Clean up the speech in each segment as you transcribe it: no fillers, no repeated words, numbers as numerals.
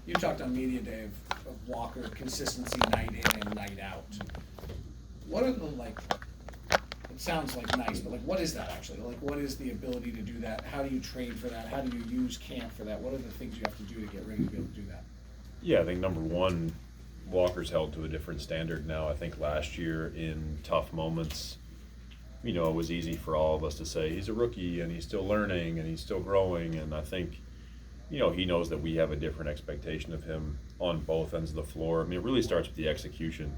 You talked on media day of Walker consistency night in and night out. What are the it sounds like nice, but what is that actually? What is the ability to do that? How do you train for that? How do you use camp for that? What are the things you have to do to get ready to be able to do that? Yeah, I think number one, Walker's held to a different standard now. I think last year in tough moments, it was easy for all of us to say he's a rookie and he's still learning and he's still growing. And I think, he knows that we have a different expectation of him on both ends of the floor. It really starts with the execution.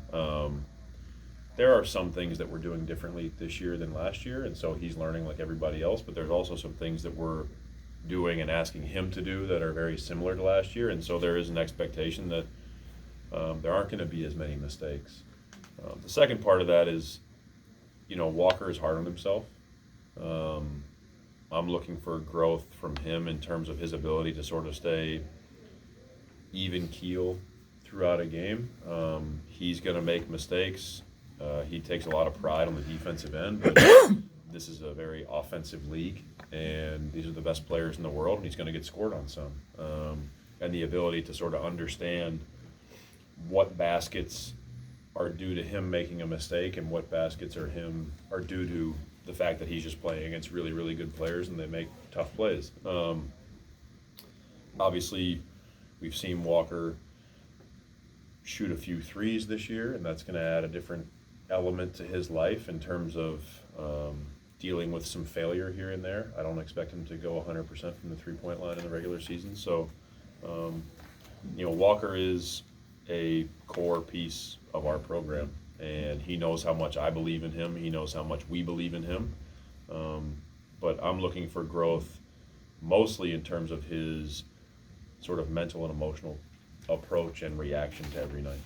There are some things that we're doing differently this year than last year, and so he's learning like everybody else, but there's also some things that we're doing and asking him to do that are very similar to last year, and so there is an expectation that there aren't going to be as many mistakes. The second part of that is, Walker is hard on himself. I'm looking for growth from him in terms of his ability to sort of stay even keel throughout a game. He's going to make mistakes. He takes a lot of pride on the defensive end, but this is a very offensive league, and these are the best players in the world, and he's going to get scored on some. And the ability to sort of understand what baskets are due to him making a mistake and what baskets are due to the fact that he's just playing against really, really good players and they make tough plays. Obviously, we've seen Walker shoot a few threes this year, and that's going to add a different element to his life in terms of dealing with some failure here and there. I don't expect him to go 100% from the three-point line in the regular season. So, Walker is a core piece of our program, and he knows how much I believe in him. He knows how much we believe in him. But I'm looking for growth mostly in terms of his sort of mental and emotional approach and reaction to every night.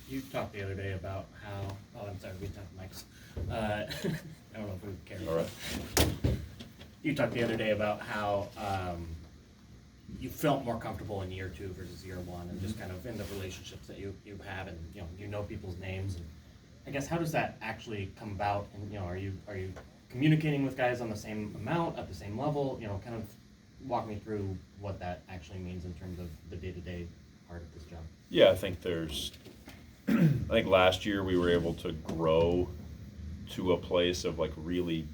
You talked the other day about how, I'm sorry, we talked mics. I don't know if we care. All right. You talked the other day about how you felt more comfortable in year 2 versus year 1, and just kind of in the relationships that you have, and you know people's names. And I guess, how does that actually come about? And are you communicating with guys on the same amount, at the same level? Kind of walk me through what that actually means in terms of the day-to-day part of this job. Yeah, I think I think last year we were able to grow to a place of really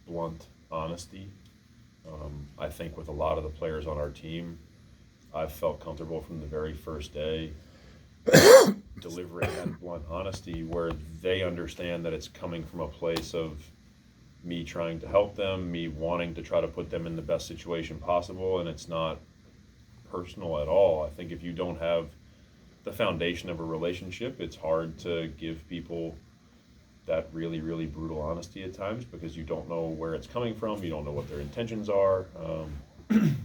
blunt honesty. I think with a lot of the players on our team, I've felt comfortable from the very first day delivering that blunt honesty, where they understand that it's coming from a place of me trying to help them, me wanting to try to put them in the best situation possible, and it's not personal at all. I think if you don't have the foundation of a relationship, it's hard to give people that really, really brutal honesty at times, because you don't know where it's coming from, you don't know what their intentions are.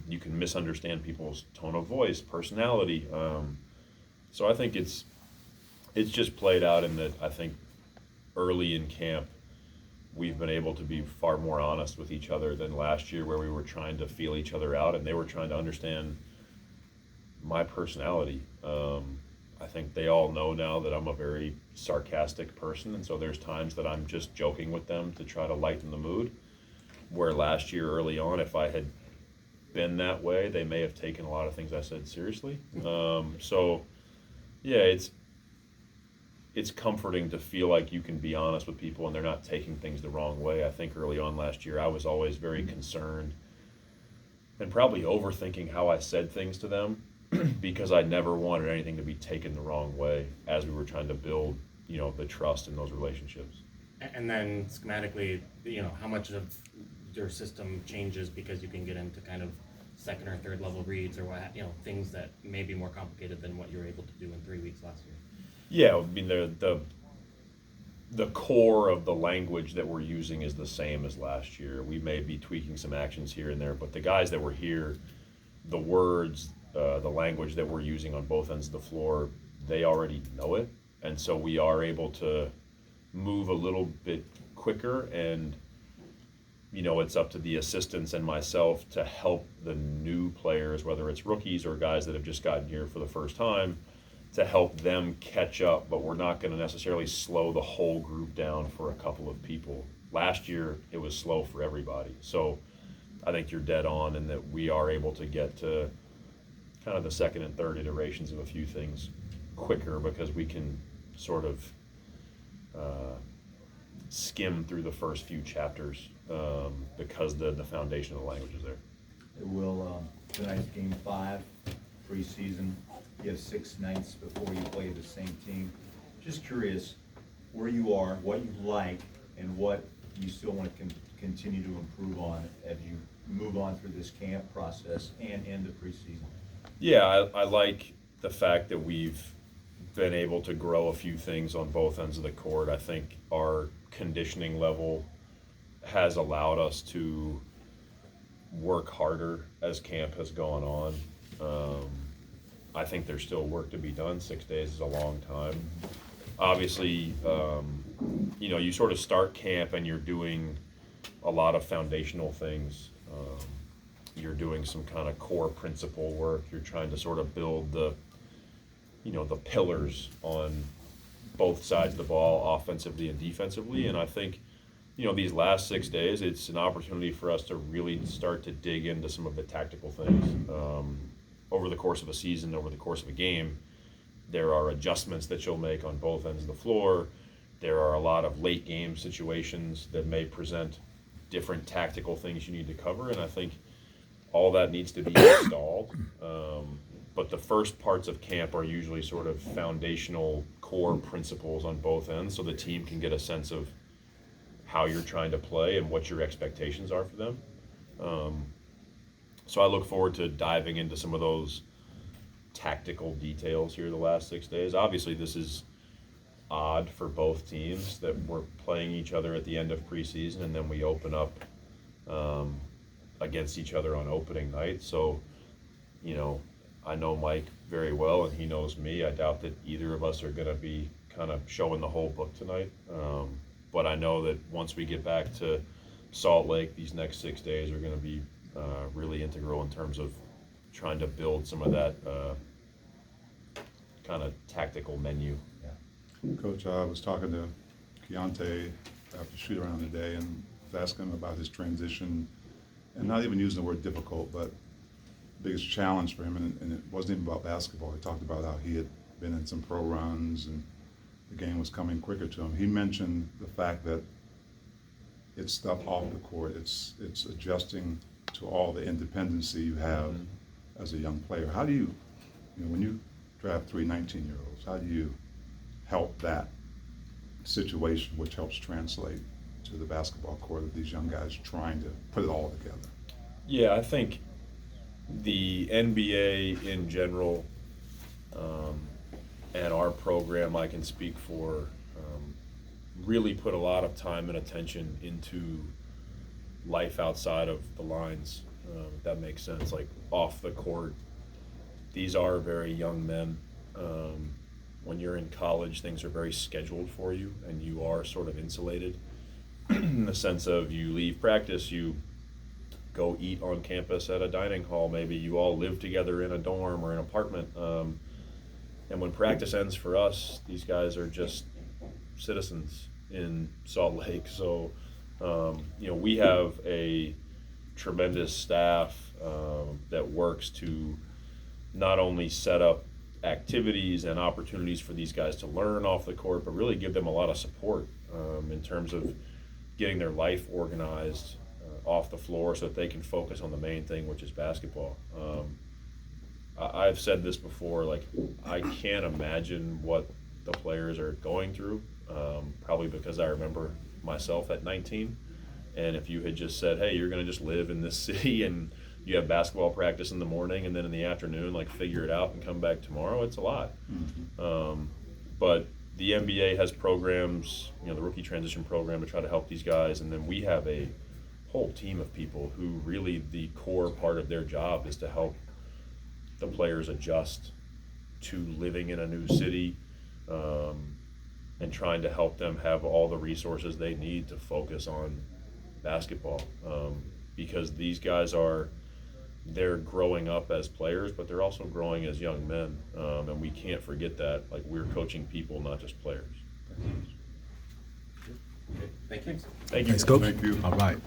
You can misunderstand people's tone of voice, personality. So I think it's just played out in that I think early in camp we've been able to be far more honest with each other than last year, where we were trying to feel each other out and they were trying to understand my personality. I think they all know now that I'm a very sarcastic person, and so there's times that I'm just joking with them to try to lighten the mood, where last year early on, if I had been that way, they may have taken a lot of things I said seriously. So yeah, it's comforting to feel like you can be honest with people and they're not taking things the wrong way. I think early on last year I was always very concerned and probably overthinking how I said things to them because I never wanted anything to be taken the wrong way as we were trying to build, the trust in those relationships. And then schematically, how much of your system changes because you can get into kind of second or third level reads, or what, things that may be more complicated than what you were able to do in 3 weeks last year. Yeah, I mean the core of the language that we're using is the same as last year. We may be tweaking some actions here and there, but the guys that were here, the words, the language that we're using on both ends of the floor, they already know it, and so we are able to move a little bit quicker, and it's up to the assistants and myself to help the new players, whether it's rookies or guys that have just gotten here for the first time, to help them catch up, but we're not going to necessarily slow the whole group down for a couple of people. Last year, it was slow for everybody. So I think you're dead on in that we are able to get to kind of the second and third iterations of a few things quicker, because we can sort of skim through the first few chapters because the foundation of the language is there. Will tonight's game 5, preseason, you have 6 nights before you play the same team. Just curious where you are, what you like, and what you still want to continue to improve on as you move on through this camp process and in the preseason. Yeah, I like the fact that we've been able to grow a few things on both ends of the court. I think our conditioning level has allowed us to work harder as camp has gone on. I think there's still work to be done. 6 days is a long time. Obviously, you sort of start camp and you're doing a lot of foundational things. You're doing some kind of core principle work. You're trying to sort of build the pillars on both sides of the ball, offensively and defensively. And I think, these last 6 days, it's an opportunity for us to really start to dig into some of the tactical things. Over the course of a season, over the course of a game, there are adjustments that you'll make on both ends of the floor. There are a lot of late game situations that may present different tactical things you need to cover, and I think all that needs to be installed. But the first parts of camp are usually sort of foundational core principles on both ends, so the team can get a sense of how you're trying to play and what your expectations are for them. So I look forward to diving into some of those tactical details here the last 6 days. Obviously, this is odd for both teams that we're playing each other at the end of preseason, and then we open up against each other on opening night. So, I know Mike very well, and he knows me. I doubt that either of us are going to be kind of showing the whole book tonight. But I know that once we get back to Salt Lake, these next 6 days are going to be really integral in terms of trying to build some of that kind of tactical menu. Coach, I was talking to Keontae after shoot around today and was asking him about his transition, and not even using the word difficult, but biggest challenge for him, and it wasn't even about basketball. He talked about how he had been in some pro runs and the game was coming quicker to him. He mentioned the fact that it's stuff off the court. It's adjusting to all the independency you have as a young player. How do you, when you draft 3 19-year-olds, how do you help that situation, which helps translate to the basketball court of these young guys trying to put it all together? Yeah, I think the NBA in general, and our program, I can speak for, really put a lot of time and attention into life outside of the lines, if that makes sense, like off the court. These are very young men. When you're in college, things are very scheduled for you, and you are sort of insulated in the sense of you leave practice, you go eat on campus at a dining hall, maybe you all live together in a dorm or an apartment. And when practice ends for us, these guys are just citizens in Salt Lake. So, we have a tremendous staff that works to not only set up activities and opportunities for these guys to learn off the court, but really give them a lot of support in terms of getting their life organized off the floor so that they can focus on the main thing, which is basketball. I've said this before, like, I can't imagine what the players are going through, probably because I remember myself at 19. And if you had just said, hey, you're going to just live in this city and you have basketball practice in the morning and then in the afternoon, like, figure it out and come back tomorrow, it's a lot. But the NBA has programs, the rookie transition program, to try to help these guys. And then we have a whole team of people who really, the core part of their job is to help the players adjust to living in a new city, and trying to help them have all the resources they need to focus on basketball, because these guys they're growing up as players, but they're also growing as young men, and we can't forget that. Like, we're coaching people, not just players. Thank you. Thank you. Thanks, Coach. Thank you. All right.